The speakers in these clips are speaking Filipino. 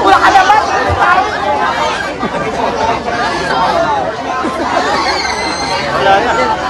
Wala ka naman! Wala na.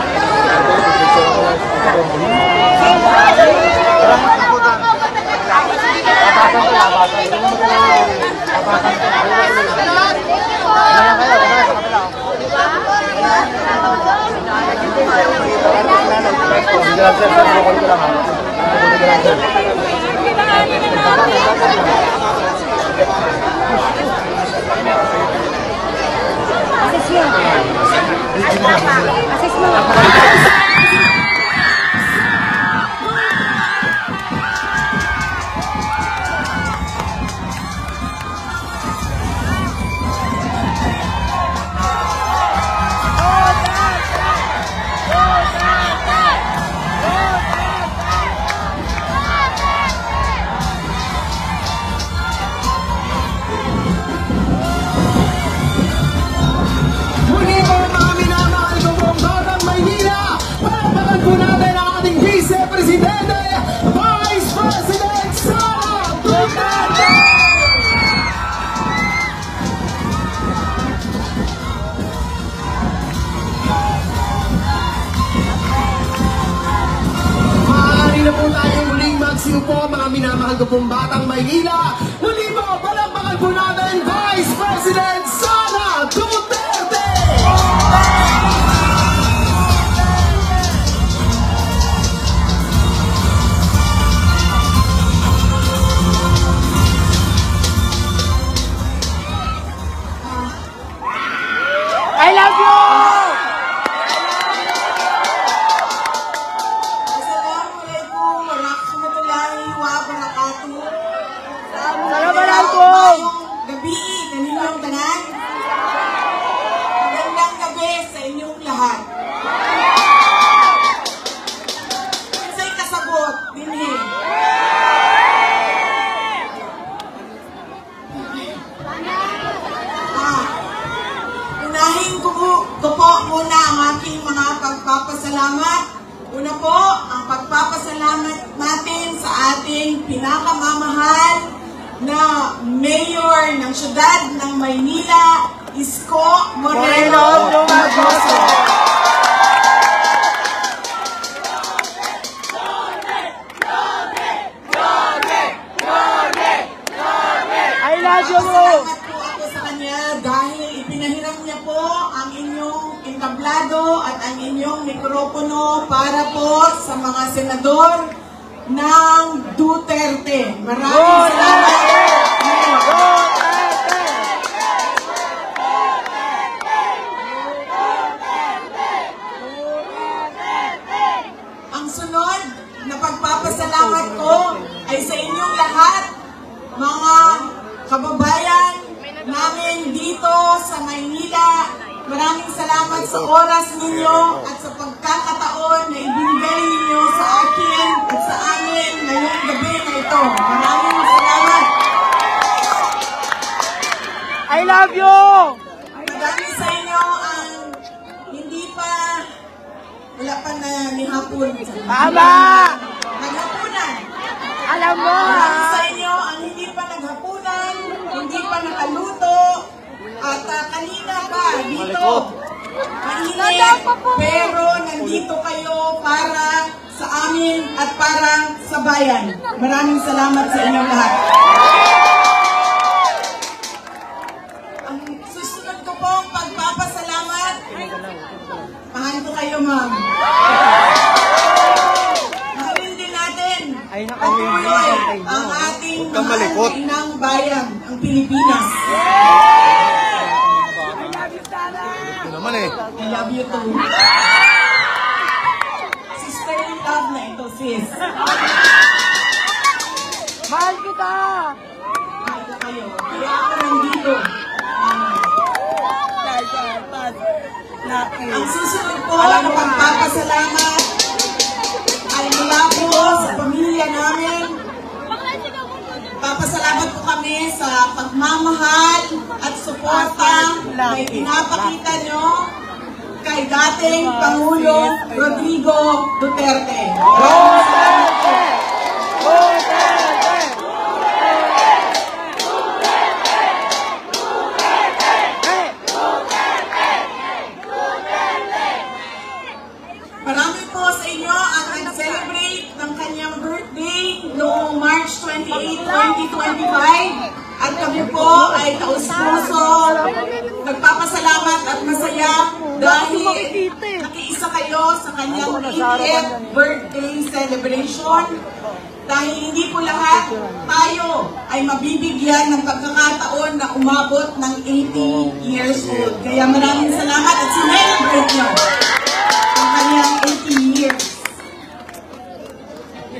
Po, mga minamahal ko pong batang Maynila, muli po, palakpakan po natin Vice President Sara Duterte! I love you! Gabi, kanilang tanan. Magandang gabi sa inyong lahat. Kinsay kasabot, dinhin. Unahin ko po muna ang aking mga pagpapasalamat. Una po, ang pagpapasalamat natin sa ating pinakamamahal na mayor ng siyudad ng Maynila, Isko Moreno Dumagoso. I love you! Salamat po ako sa kanya dahil ipinahiram niya po ang inyong entablado at ang inyong mikropono para po sa mga senador ng Duterte. Maraming salamat. Ang sunod na pagpapasalamat ko ay sa inyong lahat, mga kababayan namin dito sa Maynila. Maraming salamat sa oras ninyo at sa pagkakataon na ibinigay ninyo sa akin at sa amin ngayong gabi na ito. Maraming salamat. I love you! Marami sa inyo ang hindi pa, wala pa na nihapon. Tama! Naghapunan. Alam mo, Marami sa inyo ang hindi pa naghapunan, hindi pa nakaluto, at kanina pa dito. Mainit, pero nandito kayo para sa amin at para sa bayan. Maraming salamat sa inyong lahat. Ang susunod ko pong pagpapasalamat, mahal ko kayo, ma'am. Mahalin din natin ang ating mahal na inang bayan, ang Pilipinas. I love you too. Sister in love na ito, sis. mahal kita! Mahal ka kayo. Kaya ako nandito. Ang susunod po na pagpapasalamat ay mula po sa pamilya namin. Papasalamat po kami sa pagmamahal at suporta na pinapakita nyo kay dating Pangulo Rodrigo Duterte. Duterte! Duterte! ay taus-puso nagpapasalamat at masaya dahil nakiisa kayo sa kanyang 80th birthday celebration. Dahil hindi po lahat tayo ay mabibigyan ng pagkakataon na umabot ng 80 years old. Kaya maraming salamat at sinelebrate nyo ang kanyang 80 years.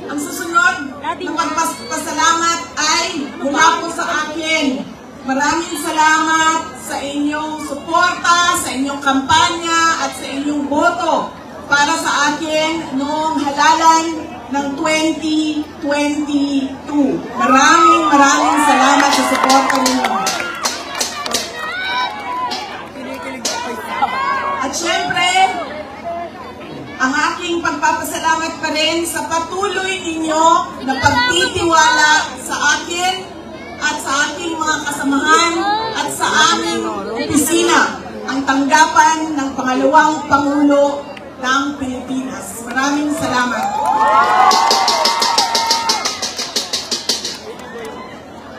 Ang susunod na pagpasalamat ay mula po sa akin. Maraming salamat sa inyong suporta, sa inyong kampanya at sa inyong boto para sa akin noong halalan ng 2022. Maraming salamat sa suporta ninyo. At syempre, ang aking pagpapasalamat pa rin sa patuloy ninyo na pagtitiwala sa akin at sa aking mga kasamahan at sa aming opisina, ang tanggapan ng pangalawang Pangulo ng Pilipinas. Maraming salamat.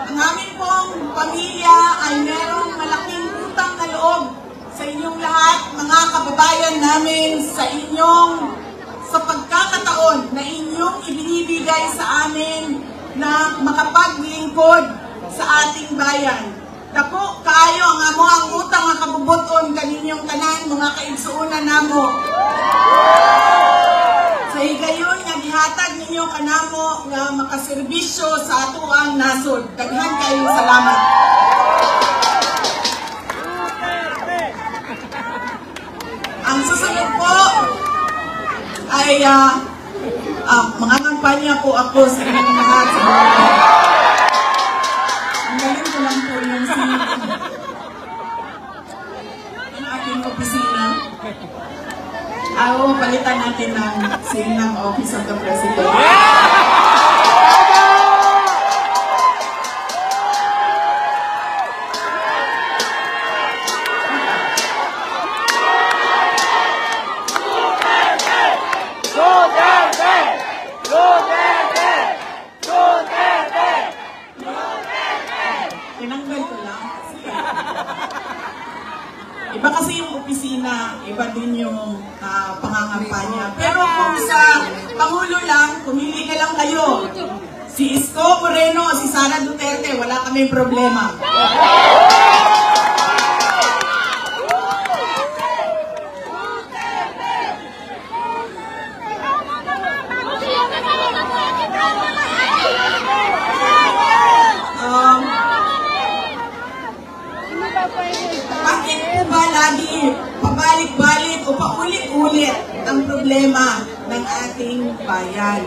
Ang aming pong pamilya ay merong malaking utang na loob sa inyong lahat, mga kababayan namin, sa pagkakataon na inyong ibinibigay sa amin na makapaglingkod sa ating bayan. Dako kayo ang amo ang utang nga kabubuton kaninyong tanan mga kaigsuonan namo. Sa higayon nga gihatag ninyo kanamo nga makaserbisyo sa ato ang nasod. Daghan kayong salamat. Ang susunod po ay mga kampanya po ako sa inyong lahat sa buhay. Ang galing ko lang po yung ang aking opisina. Palitan natin ng scene ng Office of the President. Tinanggal ko lang. Iba kasi yung opisina, iba din yung pangangampanya. Pero kung sa Pangulo lang, pumili na lang kayo. Si Isko Moreno, si Sara Duterte, wala kaming problema. Bakit po ba lagi pabalik-balik o paulit-ulit ang problema ng ating bayan?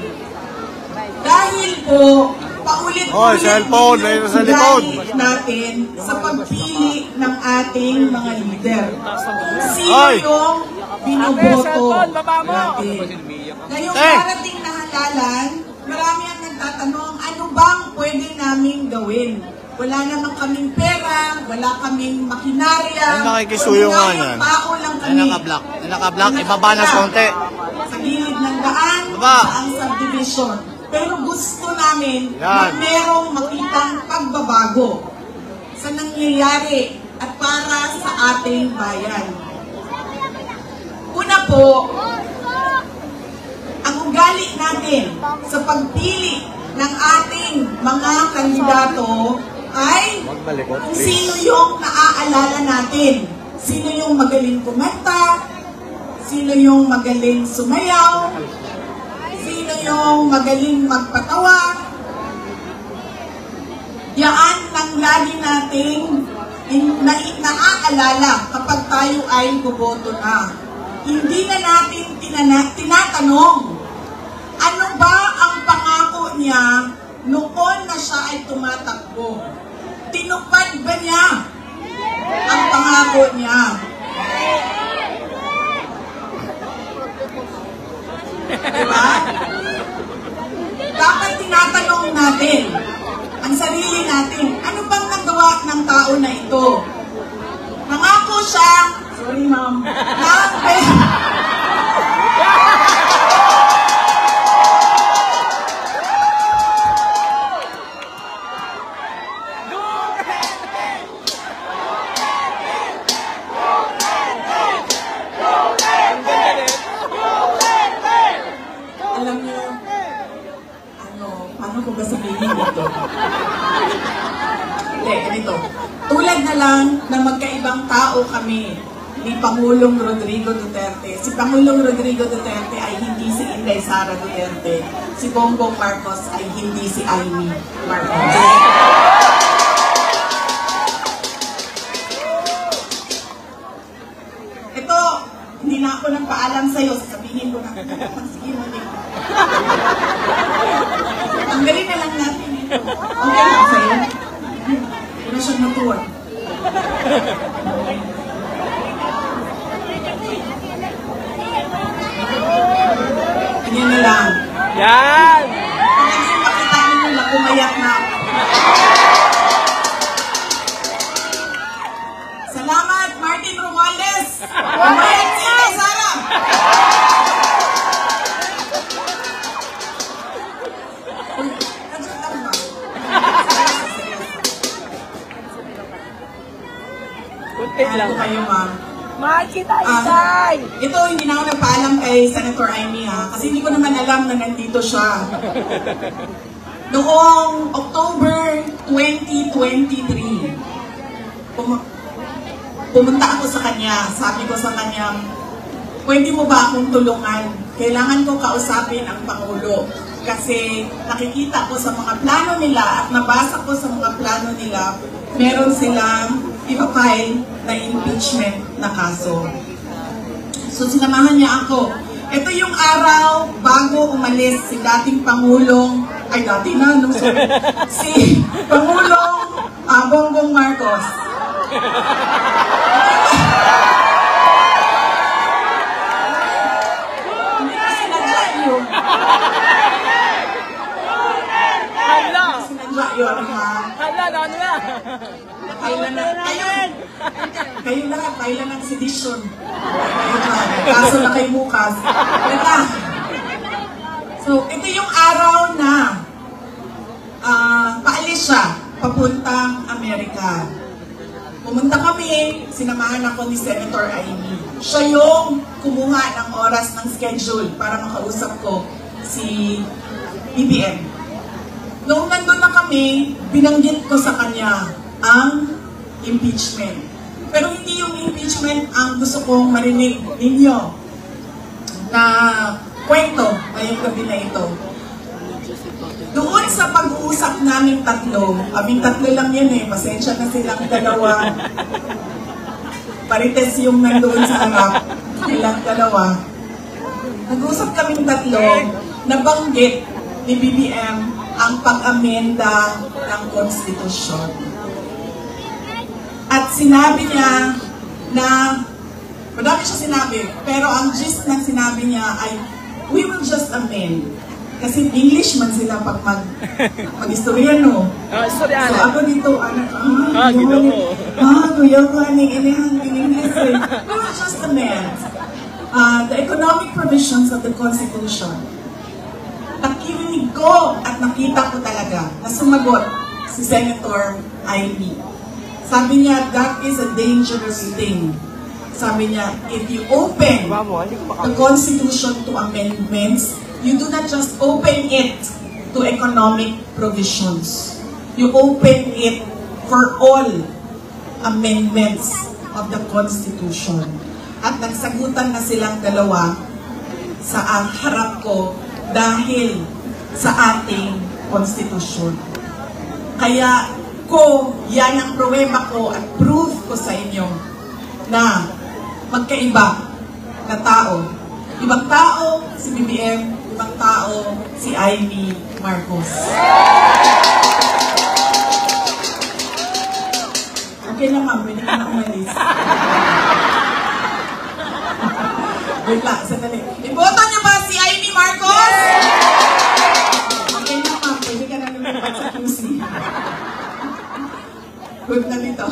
Dahil po paulit-ulit natin sa pagpili ng ating mga leader. Sino yung binoboto natin? Ngayong darating na halalan, marami ang nagtatanong, ano bang pwede naming gawin? Wala naman kaming pera, wala kaming makinarya. Nakikisuyo nga yan. Tao lang kami. Naka-block. Ibaba na konti. Sa gilid ng daan, sa ang subdivision. Pero gusto namin na merong makitang pagbabago sa nangyayari at para sa ating bayan. Una po, ang ugali natin sa pagpili ng ating mga kandidato ay kung sino yung naaalala natin. Sino yung magaling kumanta, sino yung magaling sumayaw, sino yung magaling magpatawa. Yaan ang lagi nating naaalala kapag tayo ay boboto na. Hindi na natin tinatanong, ano ba ang pangako niya noon na siya ay tumatakbo? Tinupad ba niya ang pangako niya? Diba? Dapat tinatanong natin ang sarili natin, ano bang nagawa ng tao na ito? Nangako siya, sorry ma'am, Tulad na lang na magkaibang tao kami ni Pangulong Rodrigo Duterte. Si Pangulong Rodrigo Duterte ay hindi si Inday Sara Duterte. Si Bongbong Marcos ay hindi si Amy Marcos. Ito, hindi na ako nagpaalam sa'yo. Sasabihin ko na, sige mo din. Tanggalin na lang natin ito. Okay lang sa'yo? Wala siyang natuwan. Ganyan na lang. Yan! Kasi pakita ninyo na umayak na ako. Salamat, Martin Romualdez! Umayak si Inday Sara! Uy, nandiyan lang ba? Kunti lang. Ano kayo, ma'am? Mahal kita, Inday! Ito, hindi na ako nagpaalam kay Senator Amy ha, kasi hindi ko naman alam na nandito siya. Noong October 2023, pumunta ako sa kanya. Sabi ko sa kanya, pwede mo ba akong tulungan? Kailangan ko kausapin ang Pangulo. Kasi nakikita ko sa mga plano nila at nabasa ko sa mga plano nila, meron silang ipapile na impeachment na kaso. So sinamahan niya ako. Ito yung araw bago umalis si dating Pangulong, ay dati na, no, sorry, si Pangulong Bongbong Marcos. Hindi ko sinadya yun. Hala! Sinadya yun, ha? Hala, ano na? Kailan na, kayo lahat, kailan ng sedition. Kaso na kay bukas. Ito. So, ito yung araw na paalis siya, papuntang Amerika. Pumunta kami, sinamahan ako ni Senator Amy. Siya yung kumuha ng oras ng schedule para makausap ko si BBM. Noong nandun na kami, binanggit ko sa kanya ang impeachment. Pero hindi yung impeachment ang gusto kong marinig ninyo na kwento ngayong gabi na ito. Doon sa pag-uusap naming tatlo, kaming tatlo lang yan eh, pasensya na silang dalawa. Parites yung nandoon sa harap, silang dalawa. Nag-uusap kaming tatlo, nabanggit ni BBM ang pag-amenda ng konstitusyon. At sinabi niya na, madami siya sinabi, pero ang gist ng sinabi niya ay, we will just amend. Kasi English man sila pag mag-istorya, no? Istorya, So ako dito, ginoo. Kuya ko, inihang English eh. We will just amend the economic provisions of the Constitution. Nakinig ko at nakita ko talaga na sumagot si Senator Amy. Sabi niya, that is a dangerous thing. Sabi niya, if you open the Constitution to amendments, you do not just open it to economic provisions. You open it for all amendments of the Constitution. At nagsagutan na silang dalawa sa harap ko dahil sa ating Constitution. Kaya yan ang pruweba ko at proof ko sa inyo na magkaiba na tao. Ibang tao si BBM, ibang tao si Amy Marcos. Okay na ma'am, pwede ka na umalis. Wait lang, sandali. Iboto niyo ba si Amy Marcos? Okay na ma'am, pwede ka na lumipat sa QC. Good na dito.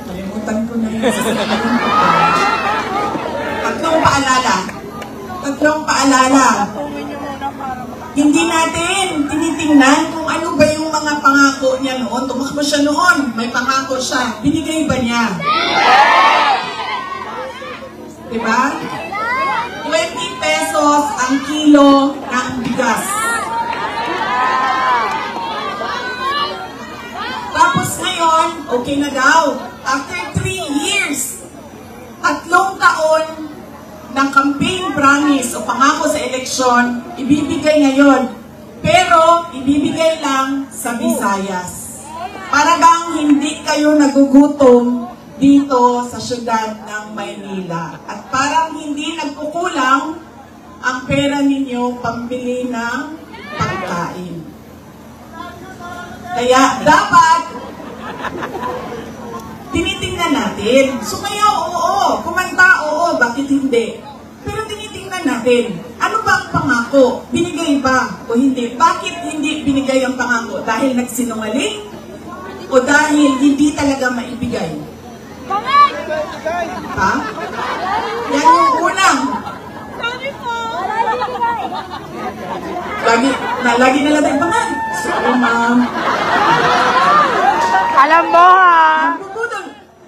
Kalimutan ko na yun. Tatlong paalala. Hindi natin tinitingnan kung ano ba yung mga pangako niya noon. Tumakbo siya noon. May pangako siya. Binigay ba niya? Diba? 20 pesos ang kilo ng bigas. Okay na daw. After 3 years, 3 taon ng campaign promise o pangako sa eleksyon, ibibigay ngayon. Pero, ibibigay lang sa Visayas. Para bang hindi kayo nagugutom dito sa syudad ng Maynila. At parang hindi nagkukulang ang pera ninyo pambili ng pagkain. Kaya dapat tinitingnan natin. So kaya oo, kumanta oo, bakit hindi? Pero tinitingnan natin, ano ba ang pangako? Binigay ba o hindi? Bakit hindi binigay ang pangako? Dahil nagsinungaling? O dahil hindi talaga maibigay? Ha? Yan yung unang. Lagi na lang bangan. Sorry, ma'am. Alam mo ha! Bubudol.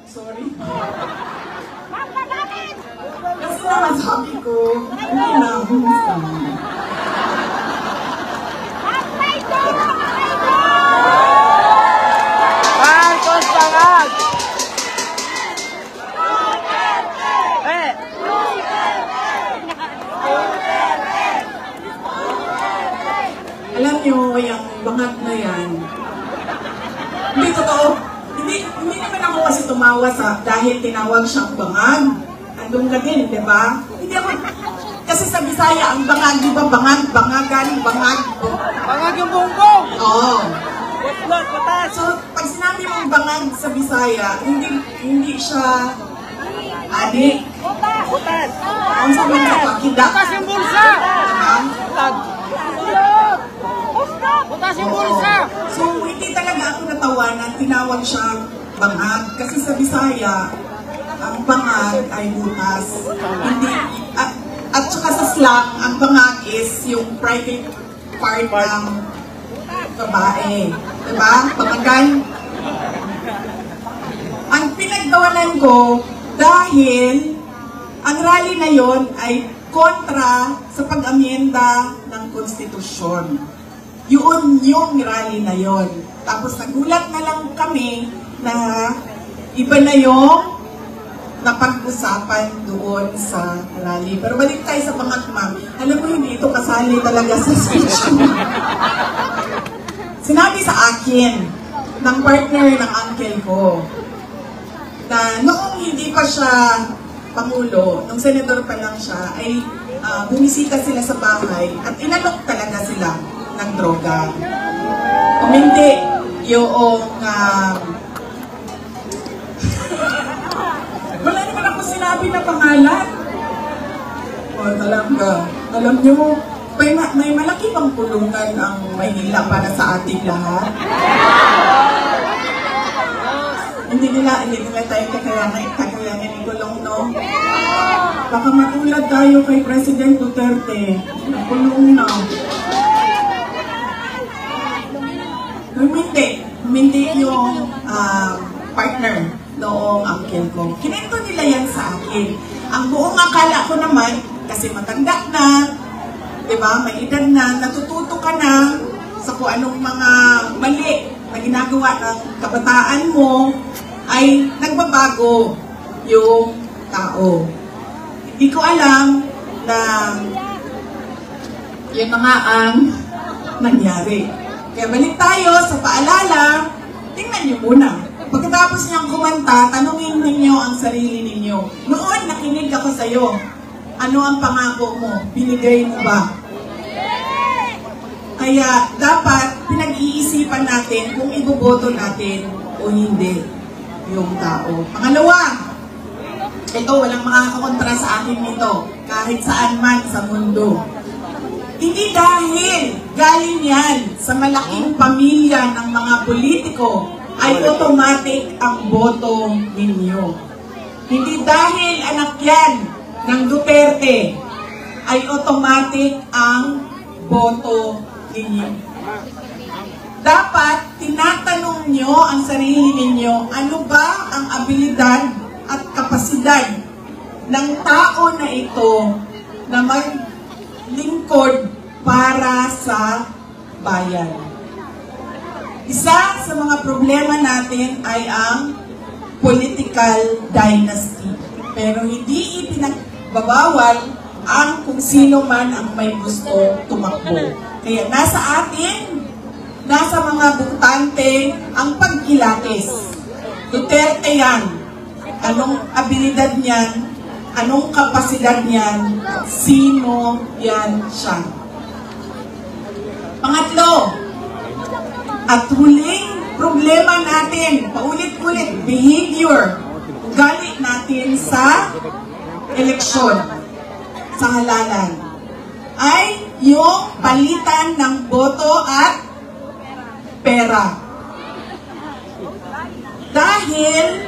Sorry. Kasi naman sabi ko, hindi na, humusta. Marcos Pangat! Eh! Alam nyo, yung bangag na yan, hindi totoo. Hindi naman ako kasi tumawa dahil tinawag siyang bangag. Andun ka din, di ba? Hindi ako, kasi sa Bisaya, ang bangag, di ba? Bangag, bangagan, bangag. Pangag yung bongbong! Oo. Butlot, patas! So, pag sinabi mong bangag sa Bisaya, hindi siya adik. Butas! Ang sabi sa pakida. Butas yung bulsa! Diba? Butas yung bulsa! So, hindi talaga ako natawanan, tinawag siyang bangag. Kasi sa Bisaya, ang bangag ay butas. Hindi, at saka sa slang, ang bangag is yung private part ng babae. Diba? Bangagan. Ang pinagdawanan ko, dahil ang rally na yon ay kontra sa pag-amyenda ng konstitusyon. Yun yung rally na yon. Tapos nagulat na lang kami na iba na yung napag-usapan doon sa rally. Pero balik tayo sa bangag, ma'am. Alam mo, hindi ito kasali talaga sa speech mo. Sinabi sa akin ng partner ng uncle ko na noong hindi pa siya Pangulo, nung senador pa lang siya, ay bumisita sila sa bahay at inalok talaga sila ng droga. Kung hindi, yung wala naman ako sinabi na pangalan. O, talaga. Alam nyo, may malaki bang pulungan ang Maynila para sa ating lahat? Hindi nila tayo kakayanin ikulong, no? Baka matulad tayo kay President Duterte. Nakulong na. Hindi yung partner noong uncle ko. Kinento nila yan sa akin. Ang buong akala ko naman, kasi matanda na, diba, may edad na, natututo ka na sa kung anong mga mali na ginagawa ng kabataan mo, ay nagbabago yung tao. Hindi ko alam na yun na nga ang nangyari. Kaya balik tayo sa paalala, tingnan nyo muna. Pagkatapos niyang kumanta, tanungin ninyo ang sarili ninyo. Noon, nakinig ako sa'yo. Ano ang pangako mo? Binigay mo ba? Kaya dapat pinag-iisipan natin kung iboboto natin o hindi yung tao. Pangalawa, ito, walang makakakontra sa akin nito, kahit saan man sa mundo. Hindi dahil galing yan sa malaking pamilya ng mga politiko ay automatic ang boto ninyo. Hindi dahil anak yan ng Duterte ay automatic ang boto ninyo. Dapat tinatanong nyo ang sarili ninyo, ano ba ang abilidad at kapasidad ng tao na ito na maglingkod para sa bayan. Isa sa mga problema natin ay ang political dynasty. Pero hindi ipinagbabawal ang kung sino man ang may gusto tumakbo. Kaya nasa atin, nasa mga butante ang pagkilatis. Duterte yan. Anong abilidad niyan? Anong kapasidad niyan? Sino yan siya? Pangatlo, at huling problema natin, paulit-ulit, behavior, ugali natin sa eleksyon, sa halalan, ay yung palitan ng boto at pera. Dahil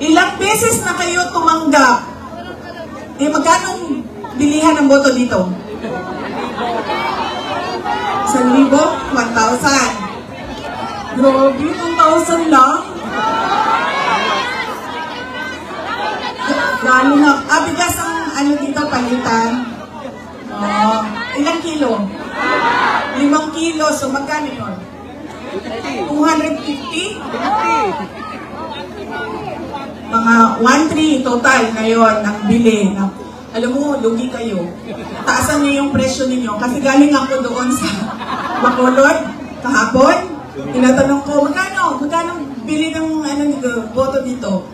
ilang beses na kayo tumanggap, magkano bilihan ng boto dito? 1,000? 1,000. Grabe, 1,000 lang? Lalo na, bigas ang dito palitan. Ilang kilo? 5 kilo, so magkano yun? 250? Mga 1,300 total ngayon ang bili. Alam mo, lugi kayo. Taasan niyo yung presyo ninyo. Kasi galing ako doon sa Bacolod kahapon. Tinatanong ko, magkano bili ng boto dito?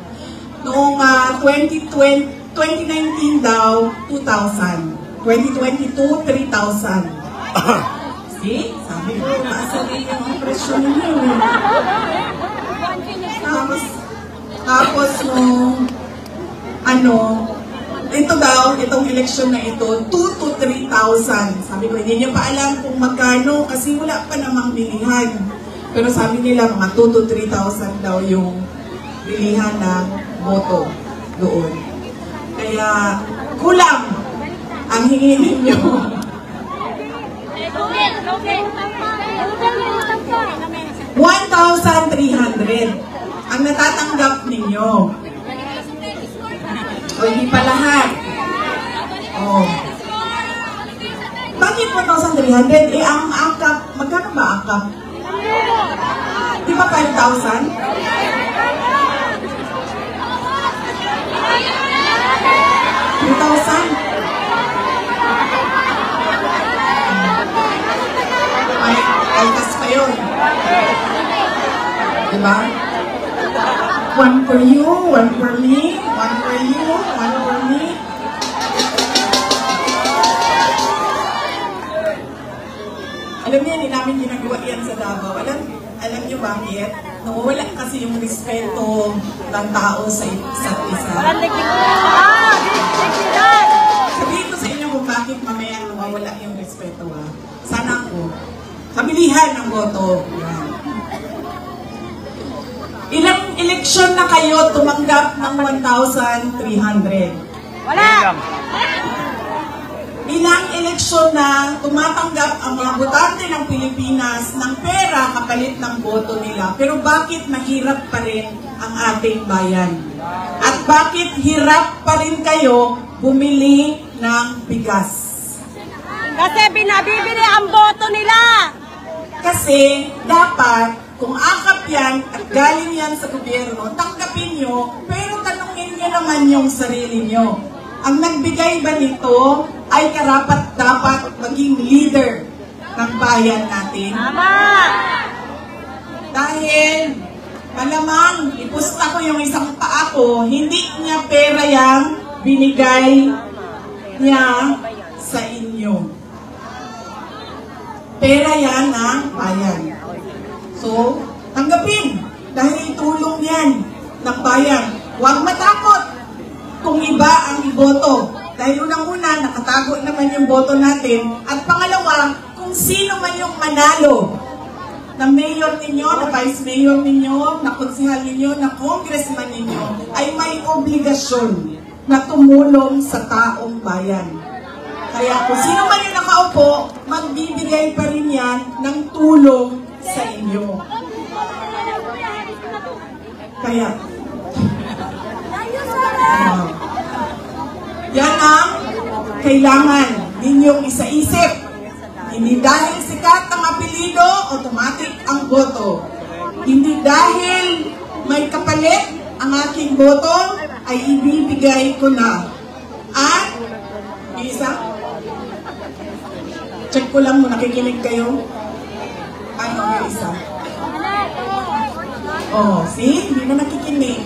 Noong 2019 daw, 2,000. 2022, 3,000. See? Sabi ko, taasan niyo yung presyo ninyo. Tapos nung ito daw, itong eleksyon na ito, 2,000 to 3,000. Sabi ko, hindi niyo pa alam kung magkano kasi wala pa namang bilihan. Pero sabi nila, mga 2,000 to 3,000 daw yung bilihan ng boto doon. Kaya, kulang ang hingin ninyo. 1,300 ang natatanggap ninyo. O, hindi pa lahat. Bakit 1,300? Ang angkap, magkano ba angkap? Di ba 5,000? 3,000? Ay, kaltas pa yun. Diba? 1 for you, 1 for me, 1 for you, 1 for me. Alam niyo, hindi namin ginagawa yan sa Davao. Alam niyo bakit? Nawawala kasi yung respeto ng tao sa isa't isa. Sabihin ko sa inyo kung bakit mamaya nawawala yung respeto. Sana ako. Kabilihan ng boto. Yan. Ilang eleksyon na kayo tumanggap ng 1,300? Wala! Ilang eleksyon na tumatanggap ang mga botante ng Pilipinas ng pera kapalit ng boto nila. Pero bakit mahirap pa rin ang ating bayan? At bakit hirap pa rin kayo bumili ng bigas? Kasi binabibili ang boto nila! Kasi dapat, kung akap yan at galing yan sa gobyerno, tanggapin nyo, pero tanungin nyo naman yung sarili nyo. Ang nagbigay ba nito ay karapat-dapat maging leader ng bayan natin? Tama! Dahil, malamang, ipusta ko yung isang paa ko, hindi niya pera yang binigay niya sa inyo. Pera yan ng bayan. So, tanggapin. Dahil tulong yan ng bayan. Huwag matakot kung iba ang iboto. Dahil unang-una, nakatago naman yung boto natin. At pangalawa, kung sino man yung manalo na mayor ninyo, na vice mayor ninyo, na konsehal ninyo, na congressman ninyo, ay may obligasyon na tumulong sa taong bayan. Kaya kung sino man yung nakaupo, magbibigay pa rin yan ng tulong sa inyo. Kaya, yan ang kailangan ninyong isa-isip. Hindi dahil sikat ang apelido, automatic ang boto. Hindi dahil may kapalit ang aking boto, ay ibibigay ko na. At, isa, check ko lang mo, nakikinig kayo? Ano yung isa? Oh, see? Hindi na nakikinig.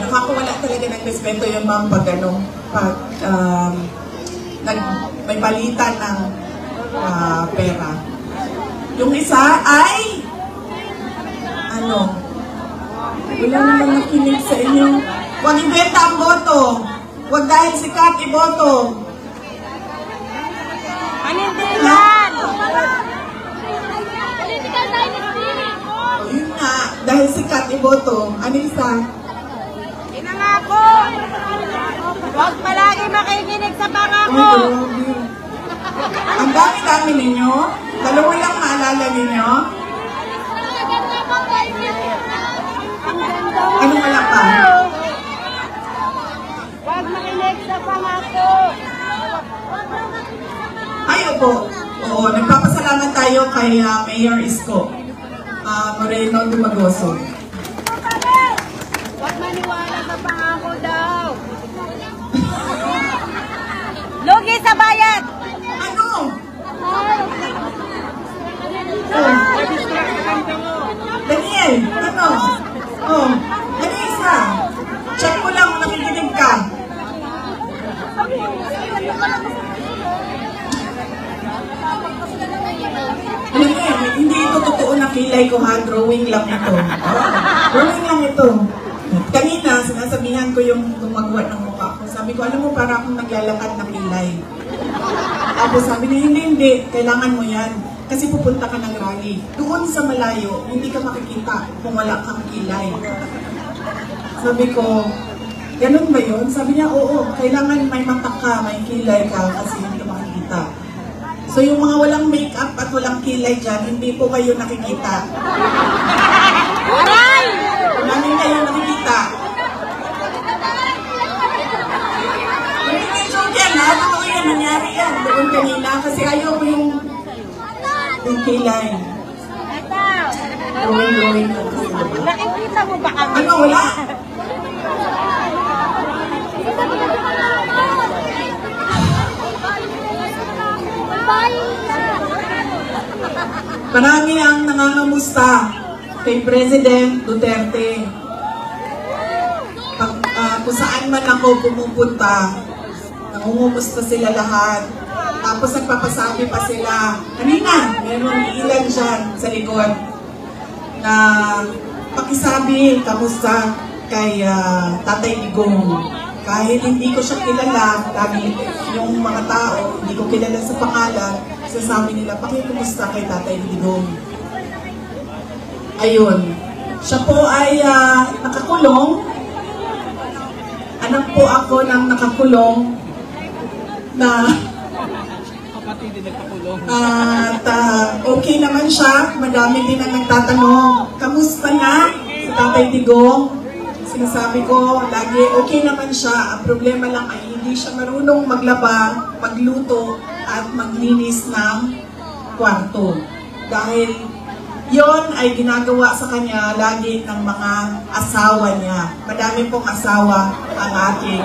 Nakakawala talaga ng respeto yung ma'am pag may palitan ng pera. Yung isa ay wala naman nakinig sa inyo. Huwag ibenta ang boto. Huwag dahil sikat iboto. Panindigan! Yun nga, dahil sikat iboto. Ano isa? Pinangako! Huwag palagi makikinig sa pangako! Grabe. Ang dami-dami ninyo. Dalawa lang maalala ninyo. Ano wala pa? Huwag makinig sa pangako! Ay, opo. Oo, nagpapasalamat tayo kay Mayor Isko Moreno Dumagoso. Huwag maniwala sa pangako daw! Lugi sa bayad! Ano? Daniel, ano? Oh, ano isa? Check mo lang, nakikinig ka. Alam mo yan, hindi ito totoo na kilay ko ha, drawing lang ito. Drawing lang ito. Kanina, sinasabihan ko yung gumagawa ng mukha ko. Sabi ko, alam mo, para akong naglalakad ng kilay. Tapos sabi niya, hindi, kailangan mo yan. Kasi pupunta ka ng rally. Doon sa malayo, hindi ka makikita kung wala kang kilay. Sabi ko, ganun ba yun? Sabi niya, oo, kailangan may mata ka, may kilay ka kasi hindi ka makikita. So yung mga walang make-up at walang kilay dyan, hindi po kayo nakikita. Aray! Namin kayo nakikita. Hindi joke yan ha, totoo yan, nangyari yan. Doon kanina, kasi ayaw ko yung kilay. Drawing. Nakikita mo ba kami? Ano, wala? Marami ang nangangamusta kay President Duterte. Kung saan man ako pumupunta, nangungumusta sila lahat. Tapos nagpapasabi pa sila. Kanina, meron ilan dyan sa likod na pakisabi, kamusta kay Tatay Digong. Kahit hindi ko siya kilala, dahil yung mga tao, hindi ko kilala sa pangalan, sasabi nila, pakikumusta kay Tatay Digong. Ayun. Siya po ay nakakulong. Anak po ako ng nakakulong na at okay naman siya. Madami din ang nagtatanong, kamusta na si Tatay Digong? Sinasabi ko, lagi okay naman siya. Ang problema lang ay hindi siya marunong maglaba, magluto, at maglinis ng kwarto. Dahil yon ay ginagawa sa kanya lagi ng mga asawa niya. Madami pong asawa ang aking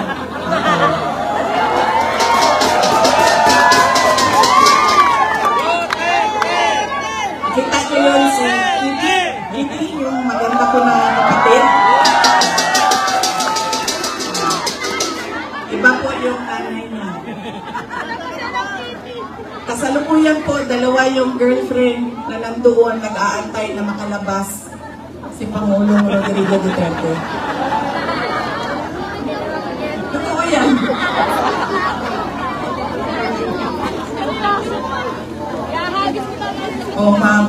kita ko yun si Kitty, yung maganda ko na kapatid. Iba po yung nanay niya. Kasalukuyan po, dalawa yung girlfriend na nandoon nag-aantay na makalabas si Pangulong Rodrigo Duterte. Totoo yan. Oh ma'am,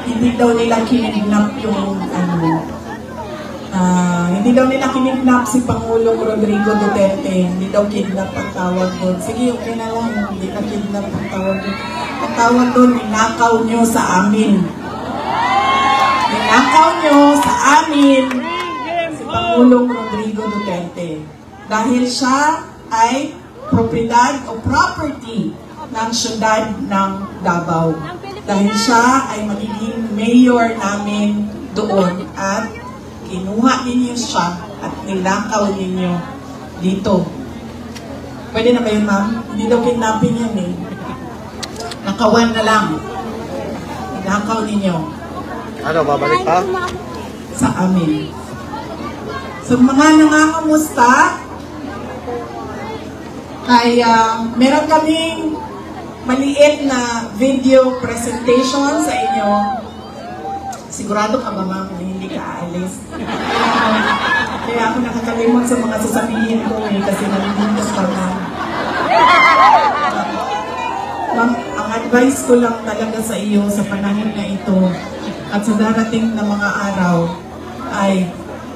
hindi daw nila kinidnap yung hindi daw nila kinidnap si Pangulong Rodrigo Duterte. Hindi daw kidnap ang tawag doon. Sige, okay na lang. Hindi na kidnap ang tawag doon. Ang tawag doon, ninakaw nyo sa amin. Ninakaw nyo sa amin si Pangulong Rodrigo Duterte. Dahil siya ay propriedad o property ng syudad ng Davao. Dahil siya ay magiging mayor namin doon at kinuha ninyo siya at nilakaw ninyo dito. Pwede na ba yun, ma'am? Hindi daw kidnapping yan eh. Nakawan na lang. Nilakaw ninyo. Ano, babalik pa? Sa amin. Sa mga nangangamusta, ay meron kaming maliit na video presentation sa inyo. Sigurado ka ba, ma'am, na hindi ka aalis? Kaya ako nakakalimot sa mga sasabihin ko eh, kasi nalimutan pa na. Ma'am, ang advice ko lang talaga sa iyo sa panahon na ito at sa darating na mga araw ay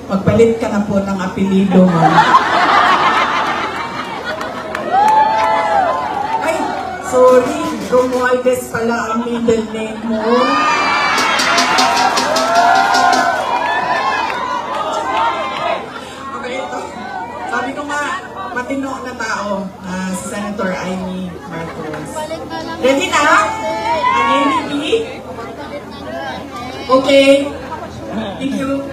magpalit ka na po ng apelido, ma'am. Ay, sorry, Romualdez pala ang middle name mo. Okay, ito. Sabi ko nga, matino na tao, si Senator Amy Marcos. Ready na? Ang MVP? Okay. Thank you.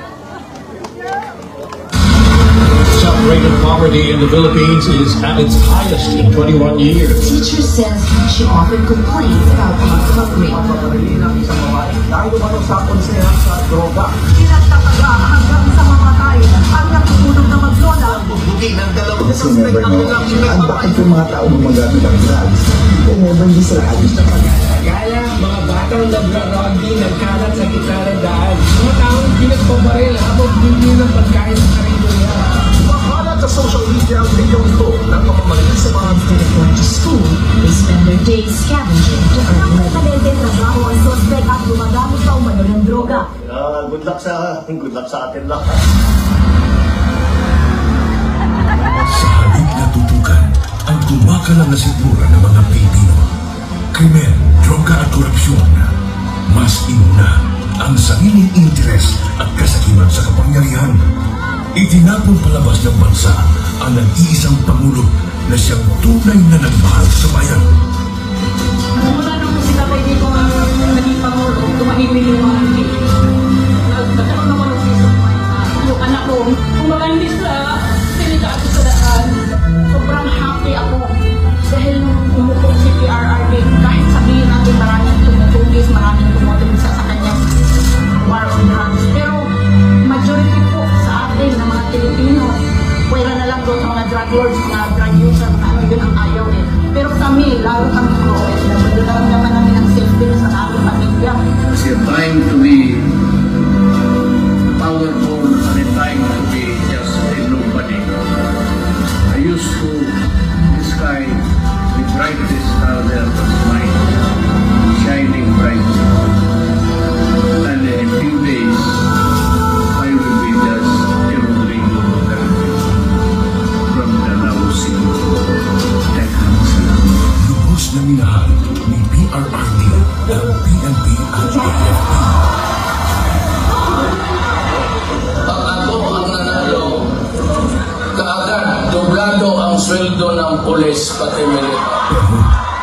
Self-rated poverty in the Philippines is at its highest in 21 years. Teacher says she often complains about being hungry. Dahil umano sa konsehan sa droga. Pinagtataga hanggang sa mamatay ang natutulog na maglola. Bubuti ng dalawang Kasi never know, ang bakit yung mga tao gumagamit ng drugs, they never hindi sila ayos na Kaya mga batang nagra-rugby, nagkalat sa gitara dahil mga taong pinagpabaril habang bumili ng pagkain sa sarili niya. Makalat sa social media ang video ito ng pamamagitan sa mga Instead of going to school, they spend their days scavenging to earn money. Kalente trabaho ang suspect at gumagamit pa umano ng droga. good luck sa atin lang. Sa halip na tutukan ang kumakalang na sigura ng mga Pilipino. Krimen, droga at korupsyon. Mas inuna ang sariling interes at kasakiman sa kapangyarihan. Itinapon palabas ng bansa ang nag-iisang Pangulo na siyang tunay na nagmahal sa bayan. Mula nung sila kayo dito naging Pangulo, tumahimik yung mga hindi. Nagkakaroon naman ng piso yung anak ko. Kung baka hindi sa delikado sa daan, sobrang happy ako. Dahil nung umukong si PRRD, kahit sabihin natin maraming tumutugis, maraming tumutugis sa kanyang war on drugs. Pero majority po sa atin na mga Pilipino, pwera na lang doon sa mga drug lords, mga drug user, mga ano yun ang ayaw eh. Pero kami, lalo kami po, naman namin ang safety sa aming pamilya. It's a time to be powerful and a time to be just a nobody. I used to describe the brightest star there was mine, shining bright. And in a few days, I will be just a rolling from the Nausin Tech Council. Lubos na minahal ni PRRD ng PNP at AFP. Pag ako ang nanalo, kaagad doblado ang sweldo ng pulis pati militar. Pero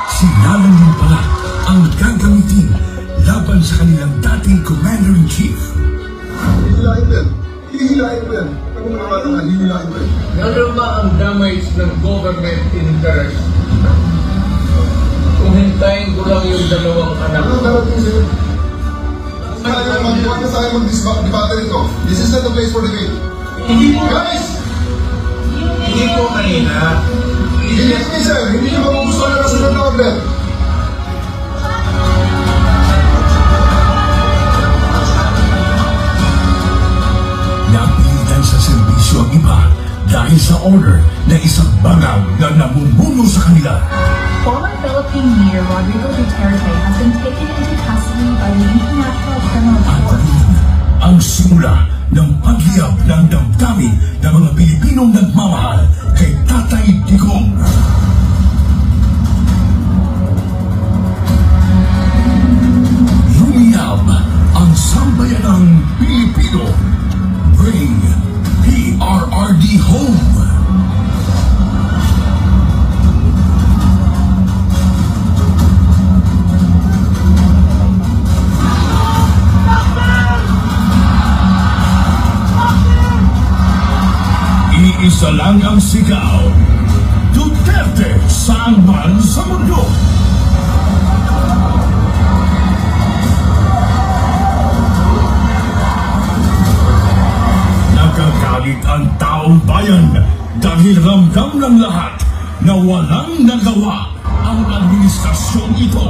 sinalang din pala ang gagamitin laban sa kanilang dating Commander-in-Chief. Hihilain mo yan. Hihilain mo yan. Ano mo naman ang hihilain mo yan? Ano ba ang damage ng government interest? Kung hintayin ko lang yung dalawang anak Ano ko. darating sa'yo? Huwag na tayo mag-debate rito. This is not the place for debate. Guys! Hindi ko kanina. Hindi ko sir. Hindi nyo magugustuhan na nasunod na order. Napilitan sa serbisyo ang iba dahil sa order na isang bangag na namumuno sa kanila. Former Philippine Mayor Rodrigo Duterte has been taken into custody by the International Criminal At Court. rin ang simula ng paghiyab ng damdamin ng mga Pilipinong nagmamahal kay Tatay Digong. Lumiyab ang sambayanang Pilipino. Bring PRRD home. Isa lang ang sigaw. Duterte saan man sa mundo. Nagagalit ang taong bayan dahil ramdam ng lahat na walang nagawa ang administrasyong ito.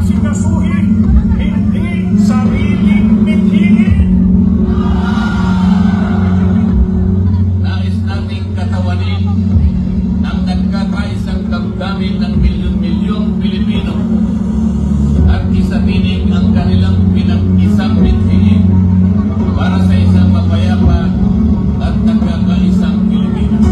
Asikasuhin, hindi sariling mithiin. Nais nating katawanin ang nagkakaisang damdamin ng milyon-milyong Pilipino at isabihin ang kanilang pinag-isang mithiin para sa isang mapayapa at nagkakaisang Pilipinas.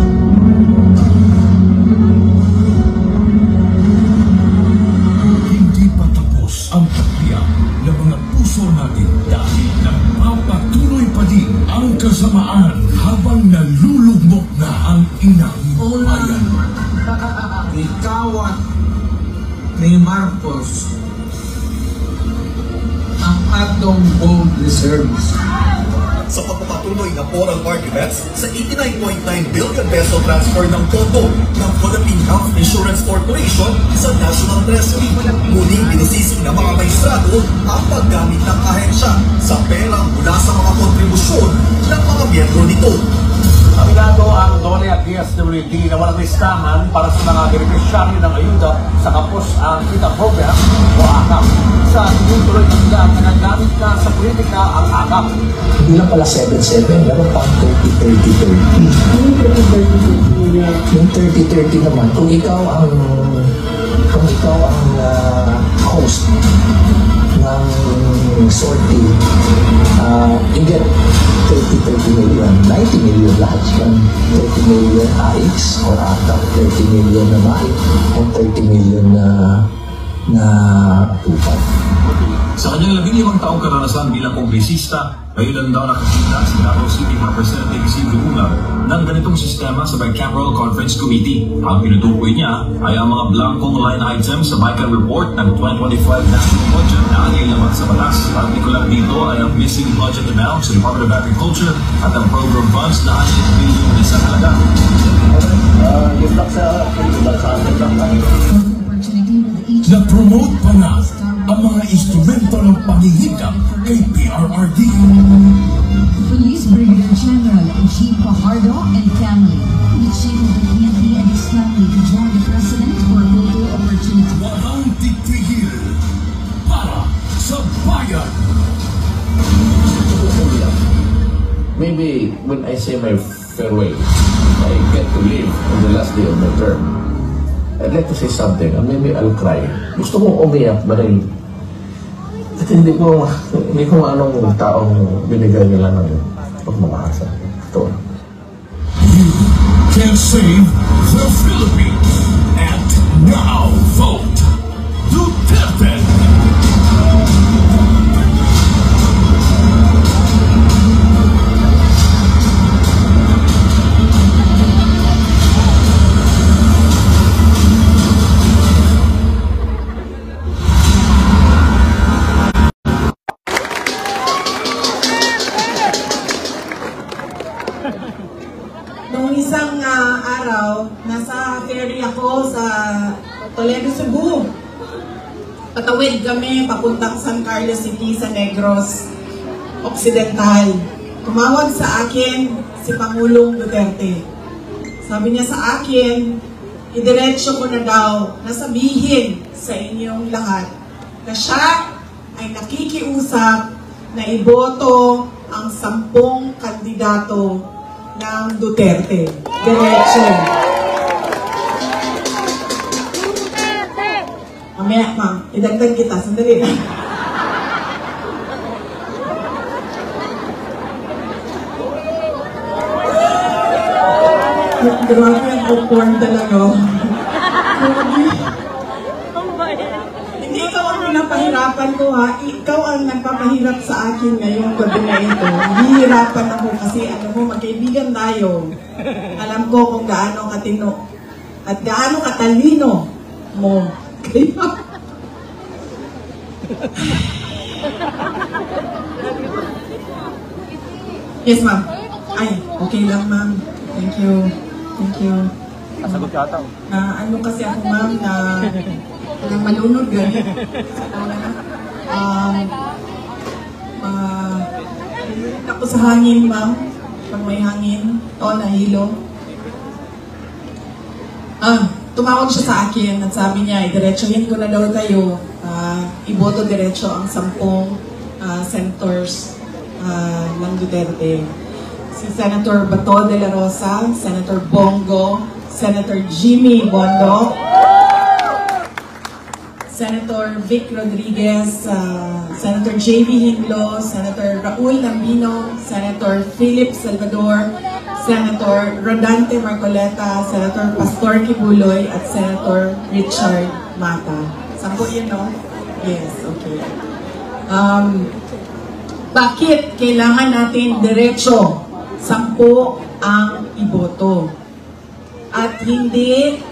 Hindi pa tapos ang pagbiyak ng mga puso natin dahil nagpapatuloy pa din ang kasamaan habang nalulugmok na ang inang bayan. Ikaw at ni Marcos ang atong bold reserves. Sa pagpapatuloy na oral arguments sa 89.9 billion peso transfer ng pondo ng Philippine Health Insurance Corporation sa National Treasury. Muling binisisi ng mga maestrado ang paggamit ng ahensya sa perang mula sa mga kontribusyon ng mga miyembro nito. Aminado ang Dole at DSWD na walang listahan para sa mga beneficiary ng ayuda sa kapos ang kita program o AKAP. Sa tinutuloy na nila na nagamit na sa politika ang AKAP. Hindi lang pala 7-7, meron pang 30-30-30. Yung 30-30 naman, kung ikaw ang host ng sortie, you get 30 million, 90 million lahat yan. 30 million AX or AKAP, 30 million na MAIC, o 30 million na tupad. Sa kanyang 15 taong karanasan bilang kongresista, ngayon daw nakakita si Davao City Representative Isidro Una ng ganitong sistema sa Bicameral Conference Committee. Ang pinutukoy niya ay ang mga blankong line items sa Bican Report ng 2025 National Budget na anyay laman sa batas. Partikular dito ay ang missing budget amount sa Department of Agriculture at ang program funds na 1 billion na sa halaga. Na-promote pa nga ang mga instrumento ng pangihigam kay PRRD. Police Brigadier General G. Fajardo and family, the chief of the PNP and his family to join the president for a photo opportunity. Walang titigil para sa bayan. Maybe when I say my farewell, I get to live on the last day of my term. I'd like to say something, and maybe I'll cry. Gusto ko umiyak dahil hindi ko anong taong binigay nila ng pagmamahasa. Ito. You can save the Philippines. And now vote Duterte. Noong isang araw, nasa ferry ako sa Toledo, Cebu. Patawid kami papuntang San Carlos City sa Negros Occidental. Tumawag sa akin si Pangulong Duterte. Sabi niya sa akin, idiretso ko na daw na sabihin sa inyong lahat na siya ay nakikiusap na iboto ang 10 kandidato ng Duterte. Diretso. Mamaya, ma'am, idagdag kita. Sandali na. Grabe ang awkward talaga. Hindi ikaw ang pinapahirapan ko, ha? Ikaw ang nagpapahirap sa akin ngayong gabi na ito. Hihirapan ako kasi magkaibigan tayo. Alam ko kung gaano katino at gaano katalino mo. Kaya yes, ma'am. Ay, okay lang, ma'am. Thank you. Thank you. Nasagot ka ata. Ano kasi ako, ma'am, na malunod gani. Ako sa hangin, ma'am. Pag may hangin, nahilo. Tumawag siya sa akin at sabi niya, diretsohin ko na daw kayo. Iboto diretso ang 10 senators ng Duterte. Si Senator Bato de la Rosa, Senator Bongo, Senator Jimmy Bondo, Senator Vic Rodriguez, Senator J.B. Hinglo, Senator Raul Lambino, Senator Philip Salvador, Senator Rodante Marcoleta, Senator Pastor Kibuloy, at Senator Richard Mata. 10 yun, no? Yes, okay. Bakit kailangan natin diretso 10 ang iboto? At hindi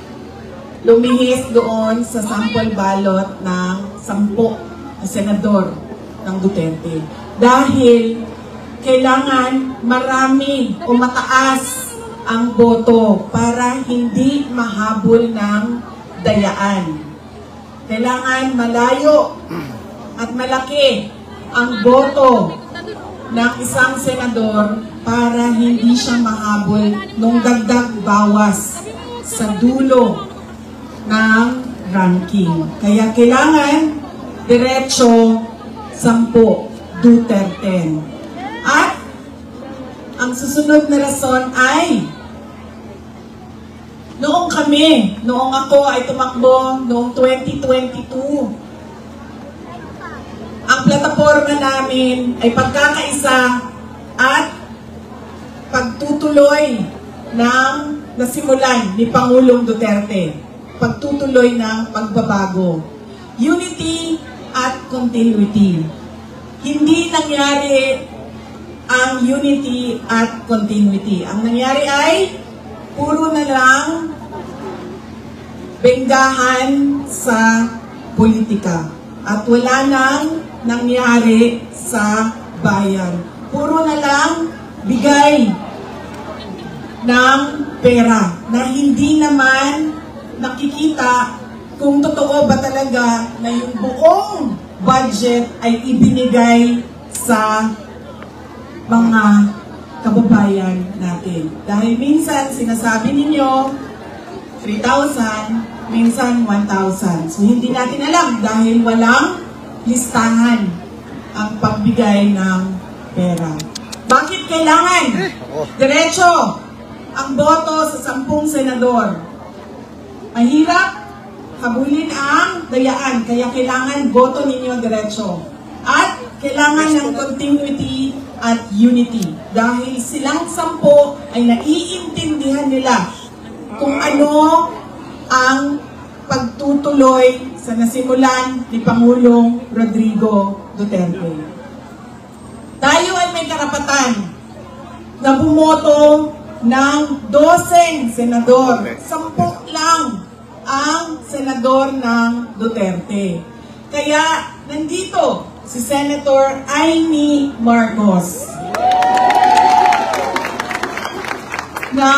lumihis doon sa sample ballot ng 10 na senador ng Duterte. Dahil kailangan marami o mataas ang boto para hindi mahabol ng dayaan. Kailangan malayo at malaki ang boto ng isang senador para hindi siya mahabol nung dagdag bawas sa dulo ng ranking. Kaya kailangan diretso 10 Duterte. At ang susunod na rason ay noong ako ay tumakbo noong 2022. Ang plataforma namin ay pagkakaisa at pagtutuloy ng nasimulan ni Pangulong Duterte. Pagtutuloy ng pagbabago. Unity at continuity. Hindi nangyari ang unity at continuity. Ang nangyari ay puro na lang benggahan sa politika. At wala nang nangyari sa bayan. Puro na lang bigay ng pera na hindi naman nakikita kung totoo ba talaga na yung buong budget ay ibinigay sa mga kababayan natin. Dahil minsan sinasabi ninyo 3,000, minsan 1,000. So hindi natin alam dahil walang listahan ang pagbigay ng pera. Bakit kailangan diretso ang boto sa 10 senador? Mahirap habulin ang dayaan, kaya kailangan boto ninyo diretso. At kailangan ng continuity at unity. Dahil silang 10 ay naiintindihan nila kung ano ang pagtutuloy sa nasimulan ni Pangulong Rodrigo Duterte. Tayo ay may karapatan na bumoto ng 12 senador. 10 lang ang senador ng Duterte. Kaya nandito si Senator Amy Marcos na